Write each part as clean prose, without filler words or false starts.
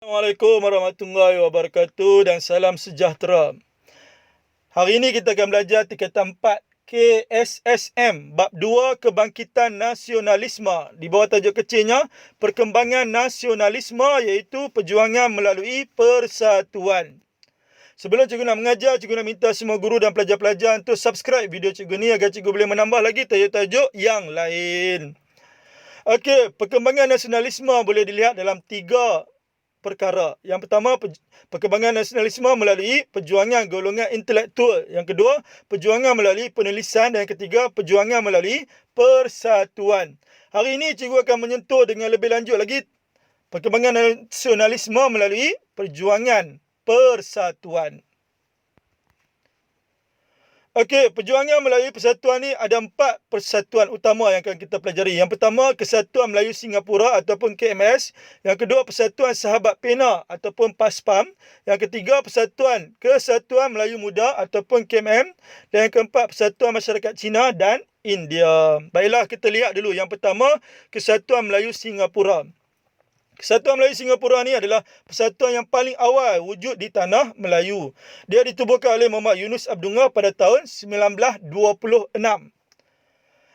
Assalamualaikum warahmatullahi wabarakatuh dan salam sejahtera. Hari ini kita akan belajar tingkatan 4 KSSM bab 2 Kebangkitan Nasionalisme. Di bawah tajuk kecilnya Perkembangan Nasionalisme iaitu perjuangan melalui persatuan. Sebelum cikgu nak mengajar, cikgu nak minta semua guru dan pelajar-pelajar untuk subscribe video cikgu ni agar cikgu boleh menambah lagi tajuk-tajuk yang lain. Okey, perkembangan nasionalisme boleh dilihat dalam 3 perkara. Yang pertama, perkembangan nasionalisme melalui perjuangan golongan intelektual. Yang kedua, perjuangan melalui penulisan. Dan yang ketiga, perjuangan melalui persatuan. Hari ini cikgu akan menyentuh dengan lebih lanjut lagi perkembangan nasionalisme melalui perjuangan persatuan. Okey, perjuangan melalui persatuan ni ada 4 persatuan utama yang akan kita pelajari. Yang pertama, Kesatuan Melayu Singapura ataupun KMS. Yang kedua, Persatuan Sahabat Pena ataupun PASPAM. Yang ketiga, Kesatuan Melayu Muda ataupun KMM. Dan yang keempat, Persatuan Masyarakat Cina dan India. Baiklah, kita lihat dulu. Yang pertama, Kesatuan Melayu Singapura. Kesatuan Melayu Singapura ni adalah persatuan yang paling awal wujud di tanah Melayu. Dia ditubuhkan oleh Muhammad Yunus Abdullah pada tahun 1926.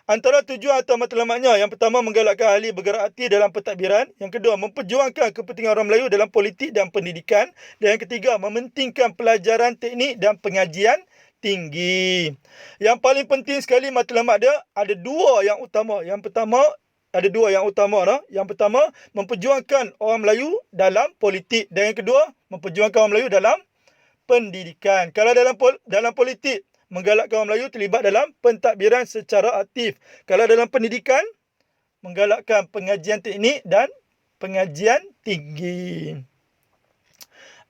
Antara tujuan atau matlamatnya, yang pertama menggalakkan ahli bergerak aktif dalam pentadbiran. Yang kedua, memperjuangkan kepentingan orang Melayu dalam politik dan pendidikan. Dan yang ketiga, mementingkan pelajaran teknik dan pengajian tinggi. Yang paling penting sekali matlamat dia ada 2 yang utama. Yang pertama, memperjuangkan orang Melayu dalam politik. Dan yang kedua, memperjuangkan orang Melayu dalam pendidikan. Kalau dalam politik, menggalakkan orang Melayu terlibat dalam pentadbiran secara aktif. Kalau dalam pendidikan, menggalakkan pengajian teknik dan pengajian tinggi.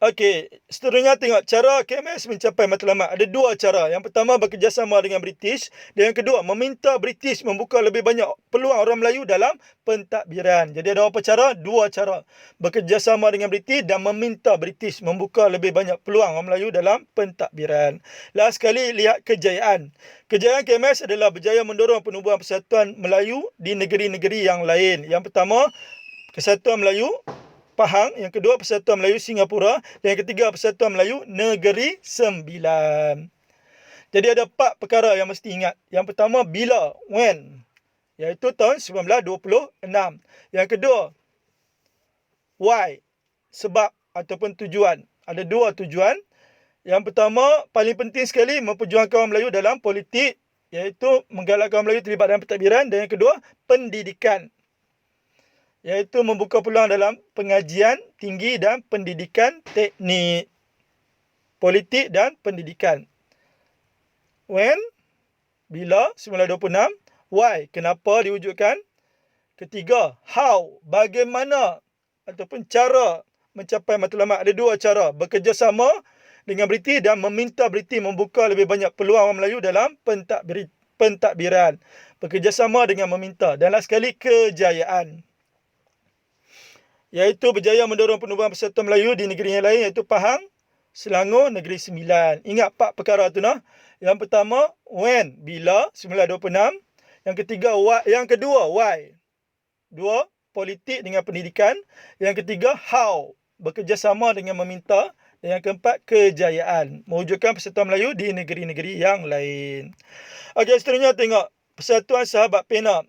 Okey, seterusnya tengok cara KMS mencapai matlamat. Ada 2 cara. Yang pertama, bekerjasama dengan British. Dan yang kedua, meminta British membuka lebih banyak peluang orang Melayu dalam pentadbiran. Jadi ada apa cara? 2 cara. Bekerjasama dengan British dan meminta British membuka lebih banyak peluang orang Melayu dalam pentadbiran. Last sekali, lihat kejayaan. Kejayaan KMS adalah berjaya mendorong penubuhan persatuan Melayu di negeri-negeri yang lain. Yang pertama, Kesatuan Melayu Pahang, yang kedua Persatuan Melayu Singapura, dan yang ketiga Persatuan Melayu Negeri Sembilan. Jadi ada 4 perkara yang mesti ingat. Yang pertama, bila, when, iaitu tahun 1926. Yang kedua, why, sebab ataupun tujuan. Ada 2 tujuan. Yang pertama, paling penting sekali, memperjuangkan orang Melayu dalam politik, iaitu menggalakkan orang Melayu terlibat dalam pentadbiran. Dan yang kedua, pendidikan, iaitu membuka peluang dalam pengajian tinggi dan pendidikan teknik. Politik dan pendidikan. When, bila, 1926. Why, kenapa diwujudkan. Ketiga, how, bagaimana ataupun cara mencapai matlamat. Ada 2 cara. Bekerjasama dengan British dan meminta British membuka lebih banyak peluang orang Melayu dalam pentadbiran. Bekerjasama dengan meminta. Dan last sekali, kejayaan, iaitu berjaya mendorong penubuhan persatuan Melayu di negeri yang lain, iaitu Pahang, Selangor, Negeri Sembilan. Ingat 4 perkara tu nah. Yang pertama, when, bila, 1926. Yang ketiga, why. Yang kedua, why. 2, politik dengan pendidikan. Yang ketiga, how, bekerjasama dengan meminta. Dan yang keempat, kejayaan, mewujudkan persatuan Melayu di negeri-negeri yang lain. Okey, seterusnya tengok Persatuan Sahabat Pena.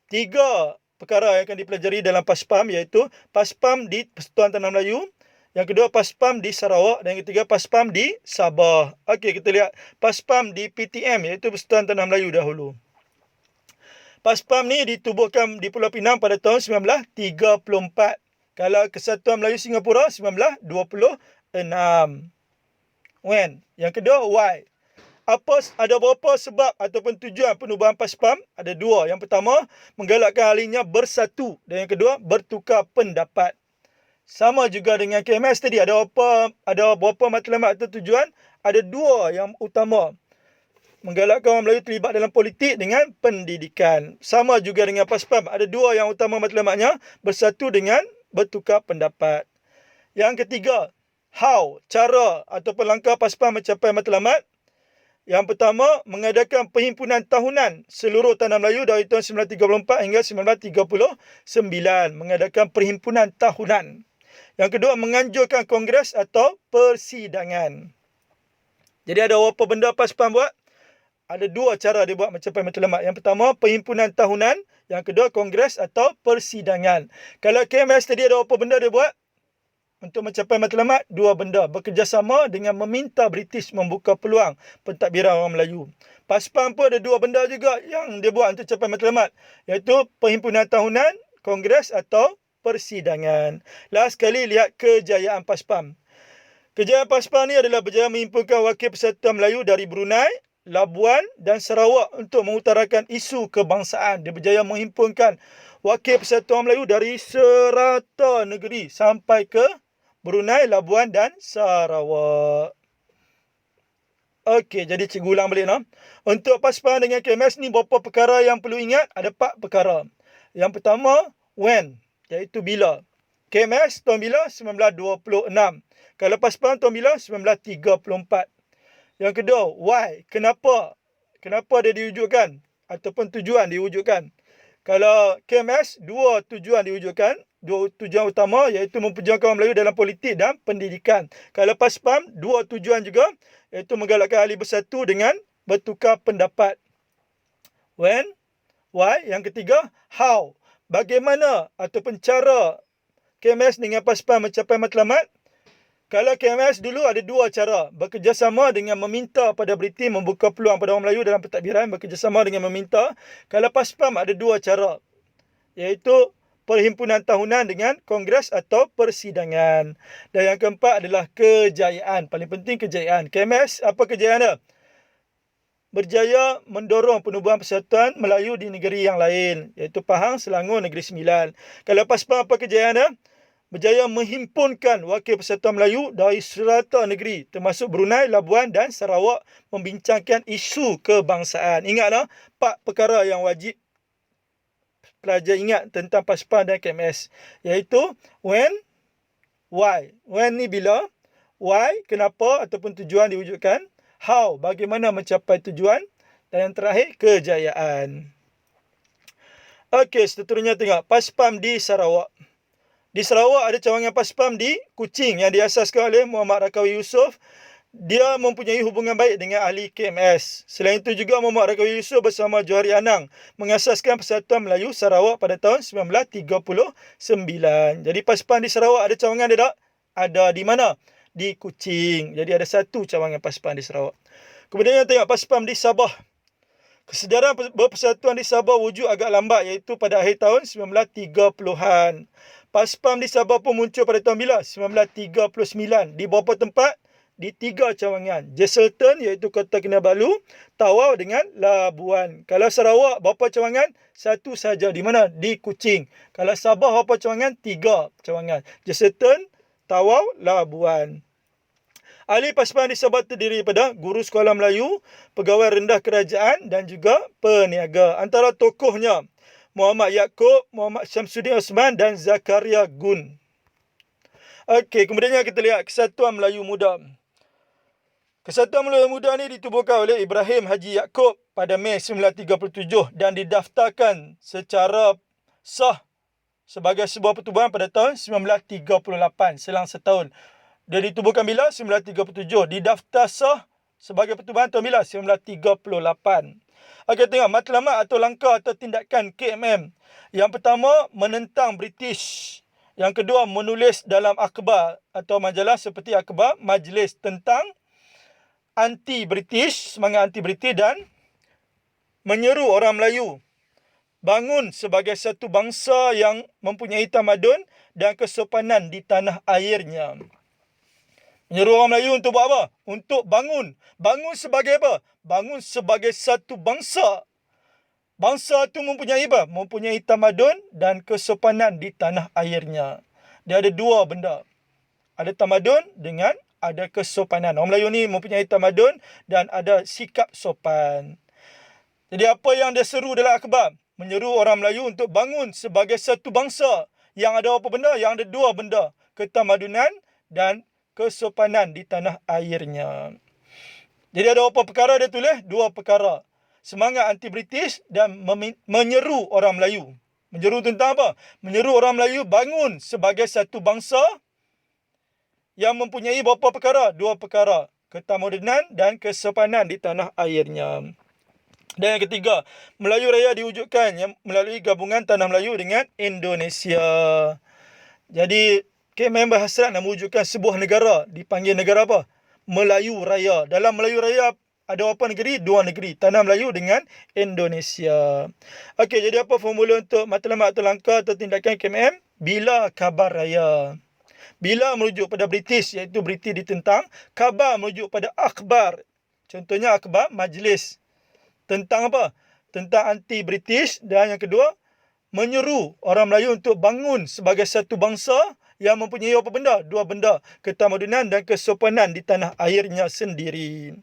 3 perkara yang akan dipelajari dalam PASPAM, iaitu PASPAM di Persatuan Tanah Melayu. Yang kedua, PASPAM di Sarawak. Dan yang ketiga, PASPAM di Sabah. Okey, kita lihat PASPAM di PTM, iaitu Persatuan Tanah Melayu dahulu. PASPAM ni ditubuhkan di Pulau Pinang pada tahun 1934. Kalau Kesatuan Melayu Singapura, 1926. When. Yang kedua, why. Ada berapa sebab ataupun tujuan penubuhan PASPAM? Ada 2. Yang pertama, menggalakkan ahlinya bersatu. Dan yang kedua, bertukar pendapat. Sama juga dengan KMS tadi. Ada berapa matlamat atau tujuan? Ada 2 yang utama. Menggalakkan orang Melayu terlibat dalam politik dengan pendidikan. Sama juga dengan PASPAM. Ada 2 yang utama matlamatnya. Bersatu dengan bertukar pendapat. Yang ketiga, how, cara ataupun langkah PASPAM mencapai matlamat. Yang pertama, mengadakan perhimpunan tahunan seluruh tanah Melayu dari tahun 1934 hingga 1939. Mengadakan perhimpunan tahunan. Yang kedua, menganjurkan kongres atau persidangan. Jadi ada apa benda PASPAM buat? Ada dua cara dia buat mencapai matlamat. Yang pertama, perhimpunan tahunan. Yang kedua, kongres atau persidangan. Kalau KMS tadi ada apa benda dia buat? Untuk mencapai matlamat, dua benda. Bekerjasama dengan meminta British membuka peluang pentadbiran orang Melayu. PASPAM pun ada dua benda juga yang dia buat untuk capai matlamat. Iaitu perhimpunan tahunan, kongres atau persidangan. Last sekali lihat kejayaan PASPAM. Kejayaan PASPAM ni adalah berjaya menghimpunkan wakil persatuan Melayu dari Brunei, Labuan dan Sarawak untuk mengutarakan isu kebangsaan. Dia berjaya menghimpunkan wakil persatuan Melayu dari serata negeri sampai ke Brunei, Labuan dan Sarawak. Okey, jadi cikgu ulang balik. Untuk PASPAM dengan KMS ni beberapa perkara yang perlu ingat. Ada 4 perkara. Yang pertama, when, iaitu bila. KMS tahun bila? 1926. Kalau PASPAM tahun bila? 1934. Yang kedua, why? Kenapa? Kenapa dia diwujudkan? Ataupun tujuan diwujudkan. Kalau KMS, dua tujuan diwujudkan. Dua tujuan utama iaitu memperjuangkan orang Melayu dalam politik dan pendidikan. Kalau PASPAM, dua tujuan juga iaitu menggalakkan ahli bersatu dengan bertukar pendapat. When? Why? Yang ketiga, how? Bagaimana ataupun cara KMS dengan PASPAM mencapai matlamat? Kalau KMS dulu ada dua cara. Bekerjasama dengan meminta pada British membuka peluang pada orang Melayu dalam pentadbiran. Bekerjasama dengan meminta. Kalau PASPAM ada dua cara. Iaitu perhimpunan tahunan dengan kongres atau persidangan. Dan yang keempat adalah kejayaan. Paling penting kejayaan. KMS, apa kejayaan dia? Berjaya mendorong penubuhan persatuan Melayu di negeri yang lain. Iaitu Pahang, Selangor, Negeri Sembilan. Kalau PASPAM, apa kejayaan dia? Berjaya menghimpunkan wakil persatuan Melayu dari serata negeri termasuk Brunei, Labuan dan Sarawak membincangkan isu kebangsaan. Ingatlah 4 perkara yang wajib pelajar ingat tentang PASPAM dan KMS. Iaitu when, why. When ni bila, why, kenapa ataupun tujuan diwujudkan, how, bagaimana mencapai tujuan, dan yang terakhir, kejayaan. Okey, seterusnya tengok PASPAM di Sarawak. Di Sarawak ada cawangan PASPAM di Kuching yang diasaskan oleh Muhammad Rakawi Yusof. Dia mempunyai hubungan baik dengan ahli KMS. Selain itu juga Muhammad Rakawi Yusof bersama Johari Anang mengasaskan Persatuan Melayu Sarawak pada tahun 1939. Jadi PASPAM di Sarawak ada cawangan dia tak? Ada di mana? Di Kuching. Jadi ada satu cawangan PASPAM di Sarawak. Kemudian yang tengok PASPAM di Sabah. Kesedaran berpersatuan di Sabah wujud agak lambat iaitu pada akhir tahun 1930-an. PASPAM di Sabah pun muncul pada tahun bila? 1939. Di beberapa tempat, di 3 cawangan. Jesselton iaitu Kota Kinabalu, Tawau dengan Labuan. Kalau Sarawak, berapa cawangan? Satu saja. Di mana? Di Kuching. Kalau Sabah, berapa cawangan? 3 cawangan. Jesselton, Tawau, Labuan. Ahli PASPAM di Sabah terdiri daripada guru sekolah Melayu, pegawai rendah kerajaan dan juga peniaga. Antara tokohnya Muhammad Yaakob, Muhammad Syamsuddin Osman dan Zakaria Gun. Okey, kemudiannya kita lihat Kesatuan Melayu Muda. Kesatuan Melayu Muda ni ditubuhkan oleh Ibrahim Haji Yaakob pada Mei 1937 dan didaftarkan secara sah sebagai sebuah pertubuhan pada tahun 1938, selang setahun. Dia ditubuhkan bila? 1937. Didaftar sah sebagai pertubuhan tahun bila? 1938. Okey, tengok matlamat atau langkah atau tindakan KMM. Yang pertama, menentang British. Yang kedua, menulis dalam akhbar atau majalah seperti akhbar Majlis tentang anti-British, semangat anti-British dan menyeru orang Melayu bangun sebagai satu bangsa yang mempunyai tamadun dan kesopanan di tanah airnya. Menyeru orang Melayu untuk buat apa? Untuk bangun. Bangun sebagai apa? Bangun sebagai satu bangsa. Bangsa itu mempunyai apa? Mempunyai tamadun dan kesopanan di tanah airnya. Dia ada dua benda. Ada tamadun dengan ada kesopanan. Orang Melayu ni mempunyai tamadun dan ada sikap sopan. Jadi apa yang dia seru dalam akhbar? Menyeru orang Melayu untuk bangun sebagai satu bangsa. Yang ada apa benda? Yang ada dua benda. Ketamadunan dan kesopanan di tanah airnya. Jadi ada apa perkara dia tulis? 2 perkara. Semangat anti-British dan menyeru orang Melayu. Menyeru tentang apa? Menyeru orang Melayu bangun sebagai satu bangsa yang mempunyai berapa perkara? 2 perkara. Ketamodenan dan kesopanan di tanah airnya. Dan yang ketiga, Melayu Raya diwujudkan melalui gabungan Tanah Melayu dengan Indonesia. Jadi, KMM berhasrat nak mewujudkan sebuah negara. Dipanggil negara apa? Melayu Raya. Dalam Melayu Raya ada berapa negeri? 2 negeri. Tanah Melayu dengan Indonesia. Okey, jadi apa formula untuk matlamat atau langkah atau tindakan KMM? Bila khabar raya. Bila merujuk pada British, iaitu British ditentang. Khabar merujuk pada akhbar. Contohnya akhbar majlis. Tentang apa? Tentang anti-British. Dan yang kedua, menyeru orang Melayu untuk bangun sebagai satu bangsa yang mempunyai apa benda? 2 benda. Ketamodenan dan kesopanan di tanah airnya sendiri.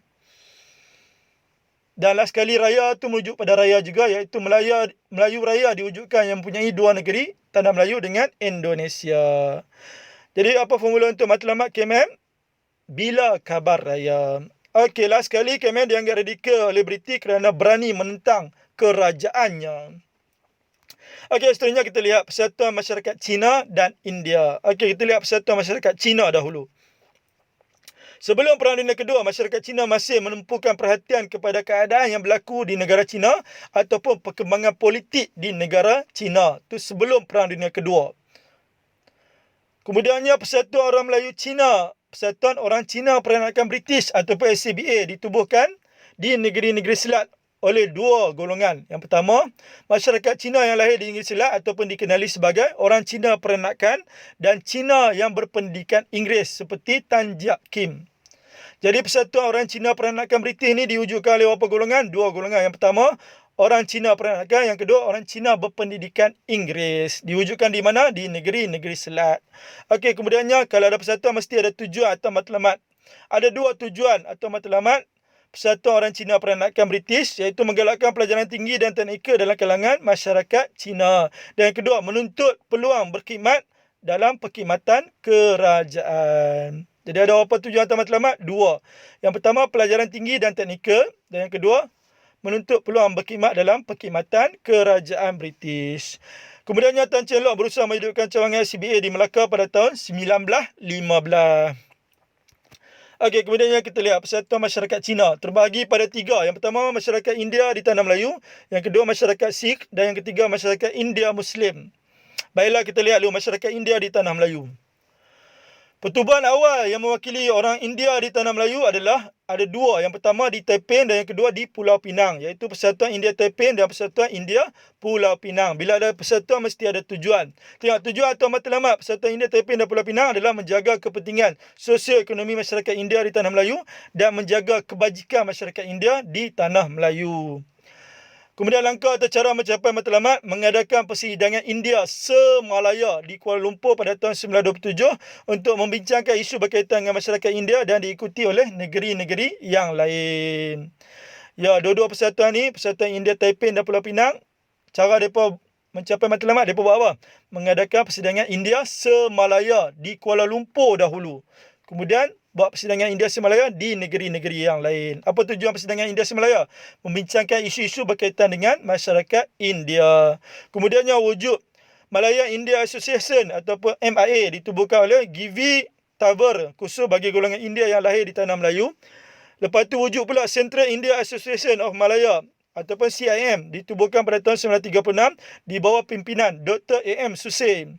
Dan last kali raya tu merujuk pada raya juga, iaitu Melayu Raya diwujudkan yang mempunyai 2 negeri, Tanah Melayu dengan Indonesia. Jadi apa formula untuk matlamat KMM? Bila khabar raya. Okey, last kali KMM dianggap radikal oleh British kerana berani menentang kerajaannya. Okey, seterusnya kita lihat persatuan masyarakat Cina dan India. Okey, kita lihat persatuan masyarakat Cina dahulu. Sebelum Perang Dunia Kedua, masyarakat Cina masih menumpukan perhatian kepada keadaan yang berlaku di negara Cina ataupun perkembangan politik di negara Cina. Itu sebelum Perang Dunia Kedua. Kemudiannya Persatuan Orang Melayu Cina, Persatuan Orang Cina Peranakan British ataupun SCBA ditubuhkan di negeri-negeri Selat oleh 2 golongan. Yang pertama, masyarakat Cina yang lahir di negeri Selat ataupun dikenali sebagai orang Cina Peranakan dan Cina yang berpendidikan Inggeris seperti Tan Jiak Kim. Jadi Persatuan Orang Cina Peranakan British ini diwujudkan oleh berapa golongan? 2 golongan. Yang pertama, orang Cina Peranakan. Yang kedua, orang Cina berpendidikan Inggeris. Diwujudkan di mana? Di negeri-negeri Selat. Okey, kemudiannya kalau ada persatuan mesti ada tujuan atau matlamat. Ada 2 tujuan atau matlamat Persatuan Orang Cina Peranakan British, iaitu menggalakkan pelajaran tinggi dan teknikal dalam kalangan masyarakat Cina. Dan yang kedua, menuntut peluang berkhidmat dalam perkhidmatan kerajaan. Jadi ada apa tujuan atau matlamat? 2. Yang pertama, pelajaran tinggi dan teknikal. Dan yang kedua, menuntut peluang berkhidmat dalam perkhidmatan kerajaan British. Kemudiannya Tan Cheng Lock berusaha menghidupkan cawangan SCBA di Melaka pada tahun 1915. Okey, kemudiannya kita lihat Persatuan Masyarakat Cina terbahagi pada 3. Yang pertama, masyarakat India di Tanah Melayu. Yang kedua, masyarakat Sikh. Dan yang ketiga, masyarakat India Muslim. Baiklah, kita lihat dulu masyarakat India di Tanah Melayu. Pertubuhan awal yang mewakili orang India di Tanah Melayu adalah ada 2. Yang pertama di Taiping dan yang kedua di Pulau Pinang, iaitu Persatuan India Taiping dan Persatuan India Pulau Pinang. Bila ada persatuan mesti ada tujuan. Tengok tujuan atau matlamat Persatuan India Taiping dan Pulau Pinang adalah menjaga kepentingan sosio-ekonomi masyarakat India di Tanah Melayu dan menjaga kebajikan masyarakat India di Tanah Melayu. Kemudian langkah atau cara mencapai matlamat mengadakan persidangan India semalaya di Kuala Lumpur pada tahun 1927 untuk membincangkan isu berkaitan dengan masyarakat India dan diikuti oleh negeri-negeri yang lain. Ya, dua-dua persatuan ni, Persatuan India Taiping dan Pulau Pinang, cara mereka mencapai matlamat, mereka buat apa? Mengadakan persidangan India semalaya di Kuala Lumpur dahulu. Kemudian buat persidangan India Semalaya di negeri-negeri yang lain. Apa tujuan persidangan India Semalaya? Membincangkan isu-isu berkaitan dengan masyarakat India. Kemudiannya wujud Malaya India Association ataupun MIA ditubuhkan oleh G.V. Tavor khusus bagi golongan India yang lahir di Tanah Melayu. Lepas tu wujud pula Central India Association of Malaya ataupun CIM ditubuhkan pada tahun 1936 di bawah pimpinan Dr. A.M. Susain.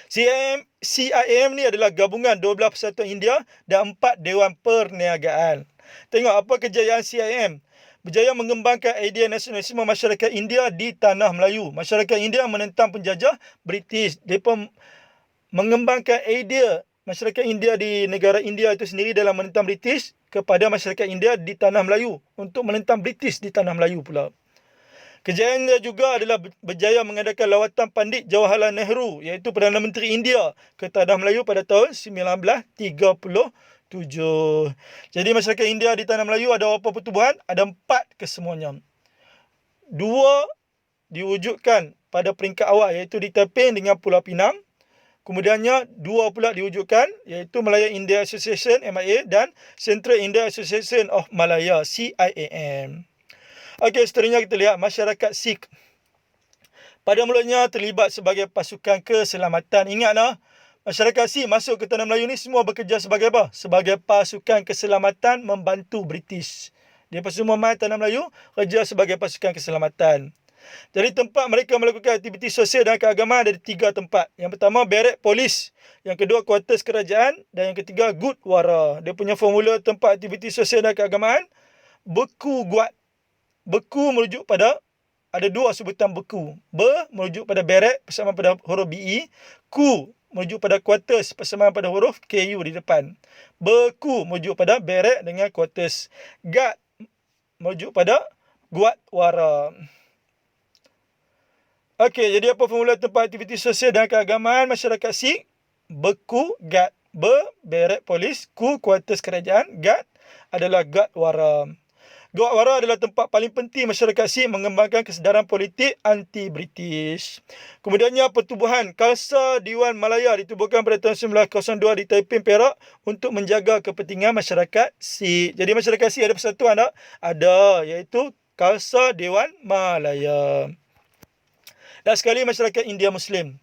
CIM ni adalah gabungan 12 persatuan India dan 4 Dewan Perniagaan. Tengok apa kejayaan CIM. Berjaya mengembangkan idea nasionalisme masyarakat India di Tanah Melayu. Masyarakat India menentang penjajah British. Mereka mengembangkan idea masyarakat India di negara India itu sendiri dalam menentang British kepada masyarakat India di Tanah Melayu. Untuk menentang British di Tanah Melayu pula. Kejayaannya juga adalah berjaya mengadakan lawatan Pandit Jawaharlal Nehru, iaitu Perdana Menteri India, ke Tanah Melayu pada tahun 1937. Jadi masyarakat India di Tanah Melayu ada berapa pertubuhan? Ada 4 kesemuanya. 2 diwujudkan pada peringkat awal, iaitu di Taiping dengan Pulau Pinang. Kemudiannya 2 pula diwujudkan, iaitu Malaya India Association MIA dan Central India Association of Malaya CIAM. Okey, seterusnya kita lihat masyarakat Sikh. Pada mulanya terlibat sebagai pasukan keselamatan. Ingatlah, Masyarakat Sikh masuk ke Tanah Melayu ni semua bekerja sebagai apa? Sebagai pasukan keselamatan membantu British. Dia semua mai Tanah Melayu kerja sebagai pasukan keselamatan. Jadi tempat mereka melakukan aktiviti sosial dan keagamaan ada 3 tempat. Yang pertama Barak Polis, yang kedua kuartus kerajaan dan yang ketiga Gurdwara. Dia punya formula tempat aktiviti sosial dan keagamaan Beku Guat. Beku merujuk pada ada 2 sebutan beku. Merujuk pada Barak persamaan pada huruf BE. Ku merujuk pada kuartus persamaan pada huruf KU di depan. Beku merujuk pada Barak dengan kuartus. Gat merujuk pada Gurdwara. Okey, jadi apa formula tempat aktiviti sosial dan keagamaan masyarakat Sikh? Beku, Gat. Barak Polis. Ku, kuartus kerajaan. Gat adalah Gurdwara. Gurdwara adalah tempat paling penting masyarakat Sikh mengembangkan kesedaran politik anti-British. Kemudiannya pertubuhan Khalsa Diwan Malaya ditubuhkan pada tahun 1902 di Taiping, Perak untuk menjaga kepentingan masyarakat Sikh. Jadi masyarakat Sikh ada persatuan tak? Ada, iaitu Khalsa Dewan Malaya. Dan sekali masyarakat India Muslim.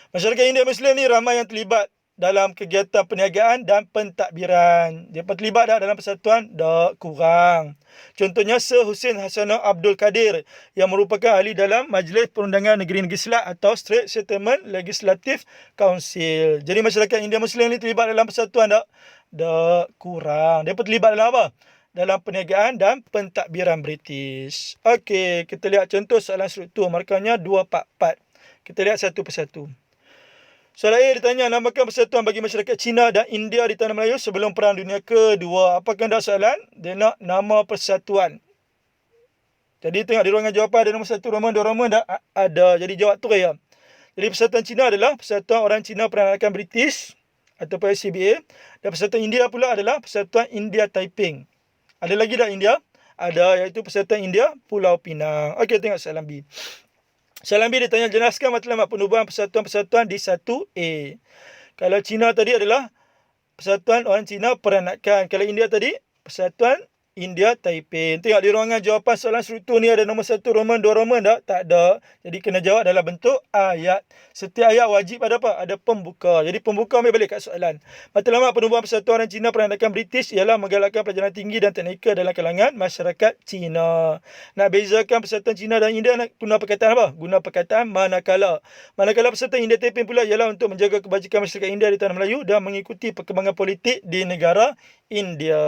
Masyarakat India Muslim ni ramai yang terlibat dalam kegiatan perniagaan dan pentadbiran. Dia terlibat tak dalam persatuan? Tak, kurang. Contohnya Sir Hussein Hasanah Abdul Kadir yang merupakan ahli dalam Majlis Perundangan Negeri-Negeri Selat atau Strait Settlement Legislative Council. Jadi masyarakat India Muslim ni terlibat dalam persatuan tak? Tak, kurang. Dia terlibat dalam apa? Dalam perniagaan dan pentadbiran British. Okey, kita lihat contoh soalan struktur. Markahnya 244. Kita lihat satu persatu. Soalan A ditanya, namakan persatuan bagi masyarakat Cina dan India di Tanah Melayu sebelum Perang Dunia Kedua. Apa kehendak soalan? Dia nak nama persatuan. Jadi tengok di ruangan jawapan ada nombor 1 Roman, 2 Roman dah ada. Jadi jawab tu ya. Jadi persatuan Cina adalah persatuan orang Cina peranakan British ataupun SCBA. Dan persatuan India pula adalah persatuan India Taiping. Ada lagi tak India? Ada, iaitu persatuan India Pulau Pinang. Okey, tengok soalan B. Soalan B ditanya, jelaskan matlamat penubuhan persatuan-persatuan di 1A. Kalau Cina tadi adalah persatuan orang Cina peranakan. Kalau India tadi, persatuan India Taiping. Tengok di ruangan jawapan soalan struktur ni ada nombor 1 Roman, 2 Roman tak? Tak ada. Jadi kena jawab dalam bentuk ayat. Setiap ayat wajib ada apa? Ada pembuka. Jadi pembuka ambil balik kat soalan. Matlamat penubuhan persatuan orang Cina peranakan British ialah menggalakkan pelajaran tinggi dan teknikal dalam kalangan masyarakat Cina. Nak bezakan persatuan Cina dan India nak guna perkataan apa? Guna perkataan manakala. Manakala persatuan India Taiping pula ialah untuk menjaga kebajikan masyarakat India di Tanah Melayu dan mengikuti perkembangan politik di negara India.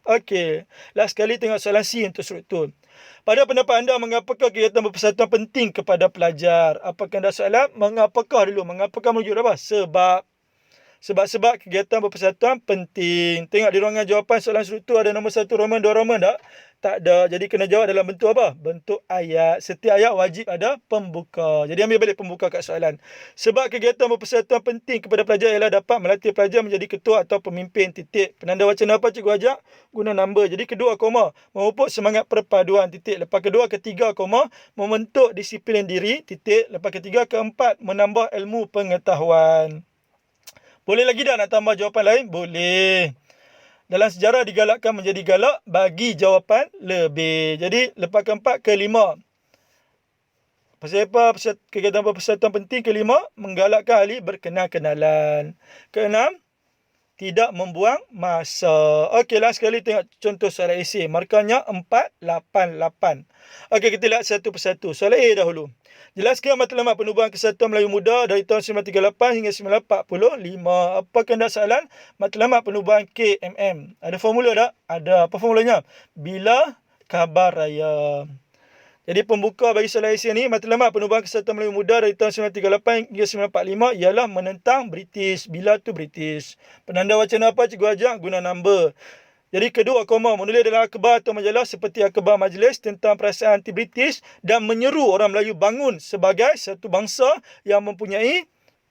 Okey. Last sekali tengok soalan C untuk struktur. Pada pendapat anda, mengapakah kegiatan berpersatuan penting kepada pelajar? Apa kehendak soalan? Mengapakah dulu? Mengapakah merujuk apa? Sebab. Sebab-sebab kegiatan berpersatuan penting. Tengok di ruangan jawapan soalan struktur ada nombor 1 Roman, 2 Roman tak? Tak ada. Jadi kena jawab dalam bentuk apa? Bentuk ayat. Setiap ayat wajib ada pembuka. Jadi ambil balik pembuka kat soalan. Sebab kegiatan berpersatuan penting kepada pelajar ialah dapat melatih pelajar menjadi ketua atau pemimpin. Titik. Penanda wacana apa cikgu ajak? Guna number. Jadi kedua koma. Memupuk semangat perpaduan. Titik. Lepas kedua, ketiga koma. Membentuk disiplin diri. Titik. Lepas ketiga, keempat. Menambah ilmu pengetahuan. Boleh lagi tak nak tambah jawapan lain? Boleh. Dalam sejarah digalakkan menjadi galak bagi jawapan lebih. Jadi lepas keempat, kelima. Pasal apa? Kegiatan persatuan penting. Kelima, menggalakkan ahli berkenal-kenalan. Keenam, tidak membuang masa. Okey, last sekali tengok contoh soalan esei. Markahnya 488. Okey, kita lihat satu persatu. Soalan A dahulu. Jelaskan matlamat penubuhan Kesatuan Melayu Muda dari tahun 1938 hingga 1945. Apa kehendak soalan? Matlamat penubuhan KMM. Ada formula tak? Ada. Apa formulanya? Bila Khabar Raya. Jadi pembuka bagi soalan esei ni, matlamat penubuhan Kesatuan Melayu Muda dari tahun 1938 hingga 1945 ialah menentang British. Bila tu British. Penanda wacana apa cikgu ajak? Guna number. Jadi kedua koma, menulis dalam akhbar atau majalah seperti akhbar majlis tentang perasaan anti-British dan menyeru orang Melayu bangun sebagai satu bangsa yang mempunyai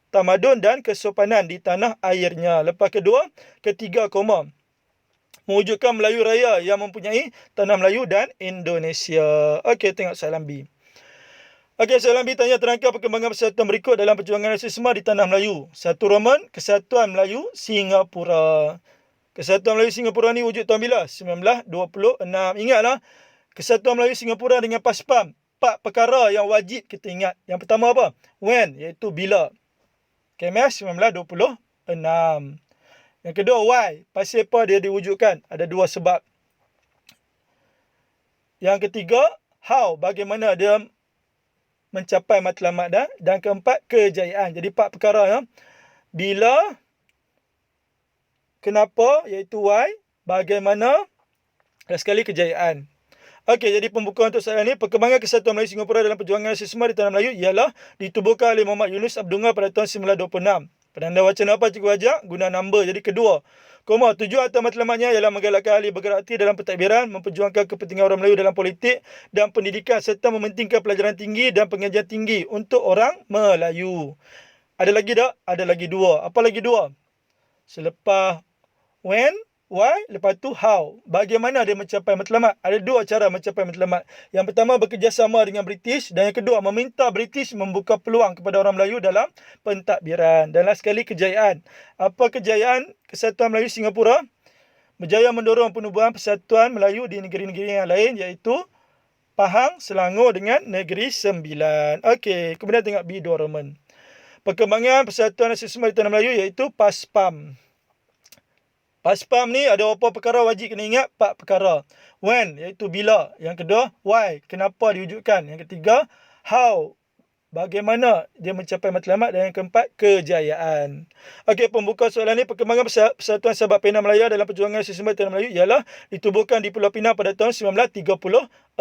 tamadun dan kesopanan di tanah airnya. Lepas kedua, ketiga koma, mewujudkan Melayu Raya yang mempunyai tanah Melayu dan Indonesia. Okey, tengok soalan B. Okey, soalan B tanya, terangkan perkembangan persatuan berikut dalam perjuangan rasisme di tanah Melayu. 1 Roman, Kesatuan Melayu Singapura. Kesatuan Melayu Singapura ni wujud tahun bila? 1926. Ingatlah, Kesatuan Melayu Singapura dengan PASPAM. 4 perkara yang wajib kita ingat. Yang pertama apa? When, iaitu bila. KMS 1926. Yang kedua, why? Pasal apa dia diwujudkan? Ada 2 sebab. Yang ketiga, how? Bagaimana dia mencapai matlamat dan keempat, kejayaan. Jadi 4 perkara ya. Bila, kenapa, iaitu why, bagaimana, dan sekali kejayaan. Okey, jadi pembukaan untuk soalan ini, perkembangan kesatuan Melayu Singapura dalam perjuangan rasisme di tanah Melayu ialah ditubuhkan oleh Muhammad Yunus Abdullah pada tahun 1926. Penanda wacana apa cikgu ajak? Guna number. Jadi kedua, tujuan atau matlamatnya ialah menggalakkan ahli bergerak aktif dalam pentadbiran, memperjuangkan kepentingan orang Melayu dalam politik dan pendidikan serta mementingkan pelajaran tinggi dan pengajian tinggi untuk orang Melayu. Ada lagi tak? Ada lagi 2. Apa lagi 2? Selepas when, why, lepas tu how. Bagaimana dia mencapai matlamat? Ada 2 cara mencapai matlamat. Yang pertama, bekerjasama dengan British, dan yang kedua, meminta British membuka peluang kepada orang Melayu dalam pentadbiran. Dan last sekali, kejayaan. Apa kejayaan Kesatuan Melayu Singapura? Berjaya mendorong penubuhan Persatuan Melayu di negeri-negeri yang lain, iaitu Pahang, Selangor dengan Negeri Sembilan. Okey, kemudian tengok B2 Roman. Perkembangan Persatuan Rasisme di Tanah Melayu iaitu PASPAM. PASPAM ni ada apa perkara wajib kena ingat? 4 perkara. When, iaitu bila. Yang kedua, why, kenapa diwujudkan. Yang ketiga, how, bagaimana dia mencapai matlamat. Dan yang keempat, kejayaan. Okey, pembuka soalan ni, perkembangan Persatuan Sahabat Penang Melaya dalam perjuangan rasisme di Tanah Melayu ialah ditubuhkan di Pulau Pinang pada tahun 1934.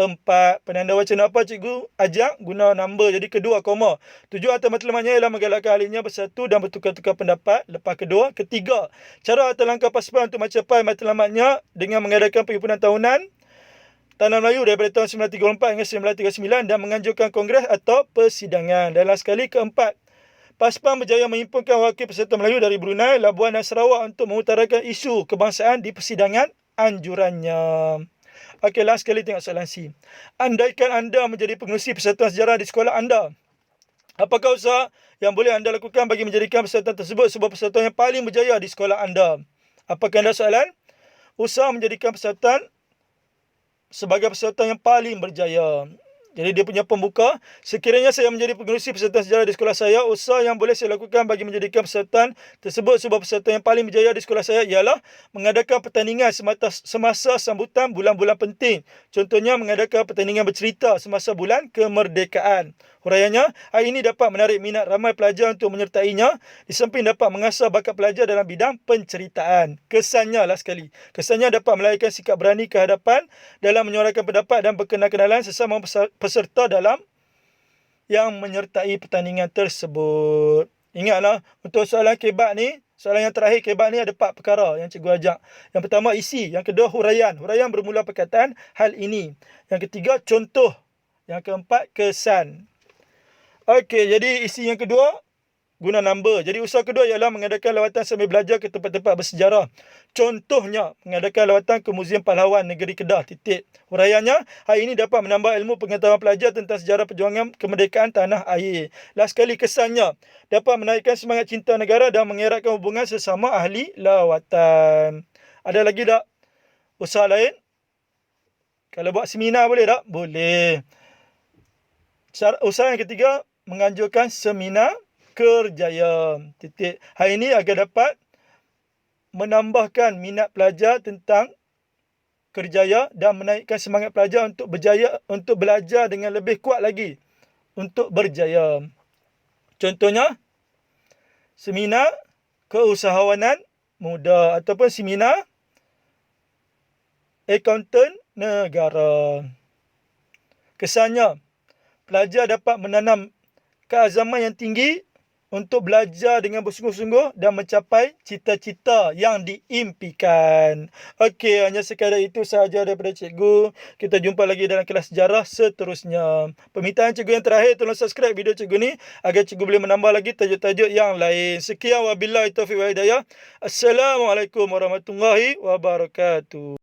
Penanda wacana apa cikgu ajak? Guna number. Jadi kedua, koma. Tujuan atau matlamatnya ialah menggalakkan ahlinya bersatu dan bertukar-tukar pendapat. Lepas kedua. Ketiga, cara atau langkah PASPAM untuk mencapai matlamatnya dengan mengadakan perhimpunan tahunan Tanah Melayu daripada tahun 1934 hingga 1939 dan menganjurkan kongres atau persidangan. Dan last sekali, keempat, PASPAM berjaya menghimpunkan wakil Persatuan Melayu dari Brunei, Labuan dan Sarawak untuk mengutarakan isu kebangsaan di persidangan anjurannya. Okey, last sekali tengok soalan C. Andaikan anda menjadi pengerusi persatuan sejarah di sekolah anda, apakah usaha yang boleh anda lakukan bagi menjadikan persatuan tersebut sebuah persatuan yang paling berjaya di sekolah anda? Apakah anda soalan? Usaha menjadikan persatuan sebagai persatuan yang paling berjaya. Jadi dia punya pembuka, sekiranya saya menjadi pengerusi persatuan sejarah di sekolah saya, usaha yang boleh saya lakukan bagi menjadikan persatuan tersebut sebuah persatuan yang paling berjaya di sekolah saya ialah mengadakan pertandingan semasa sambutan bulan-bulan penting. Contohnya mengadakan pertandingan bercerita semasa bulan kemerdekaan. Huraiannya, hal ini dapat menarik minat ramai pelajar untuk menyertainya, di samping dapat mengasah bakat pelajar dalam bidang penceritaan. Kesannya lah sekali. Kesannya dapat melahirkan sikap berani kehadapan dalam menyuarakan pendapat dan berkenal-kenalan sesama peserta dalam yang menyertai pertandingan tersebut. Ingatlah, untuk soalan kebat ni, soalan yang terakhir kebat ni ada 4 perkara yang cikgu ajak. Yang pertama, isi. Yang kedua, huraian. Huraian bermula perkataan hal ini. Yang ketiga, contoh. Yang keempat, kesan. Okey, jadi isi yang kedua, guna number. Jadi usaha kedua ialah mengadakan lawatan sambil belajar ke tempat-tempat bersejarah. Contohnya, mengadakan lawatan ke Muzium Pahlawan Negeri Kedah. Huraiannya, hal ini dapat menambah ilmu pengetahuan pelajar tentang sejarah perjuangan kemerdekaan tanah air. Last sekali, kesannya, dapat menaikkan semangat cinta negara dan mengeratkan hubungan sesama ahli lawatan. Ada lagi tak usaha lain? Kalau buat seminar boleh tak? Boleh. Usaha yang ketiga, menganjurkan seminar kerjaya. Hal ini agar dapat menambahkan minat pelajar tentang kerjaya dan menaikkan semangat pelajar untuk berjaya, untuk belajar dengan lebih kuat lagi untuk berjaya. Contohnya, seminar keusahawanan muda ataupun seminar akaunten negara. Kesannya, pelajar dapat menanam keazaman yang tinggi untuk belajar dengan bersungguh-sungguh dan mencapai cita-cita yang diimpikan. Okey, hanya sekadar itu sahaja daripada cikgu. Kita jumpa lagi dalam kelas sejarah seterusnya. Permintaan cikgu yang terakhir, tolong subscribe video cikgu ni agar cikgu boleh menambah lagi tajuk-tajuk yang lain. Sekian, wabillahi taufiq wal hidayah. Assalamualaikum warahmatullahi wabarakatuh.